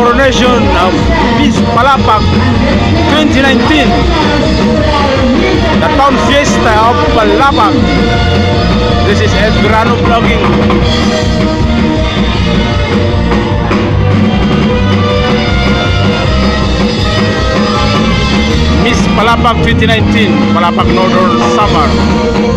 coronation of Miss Palapag 2019, the town fiesta of Palapag. This is Ed Verano vlogging. Miss Palapag 2019, Palapag Northern Samar.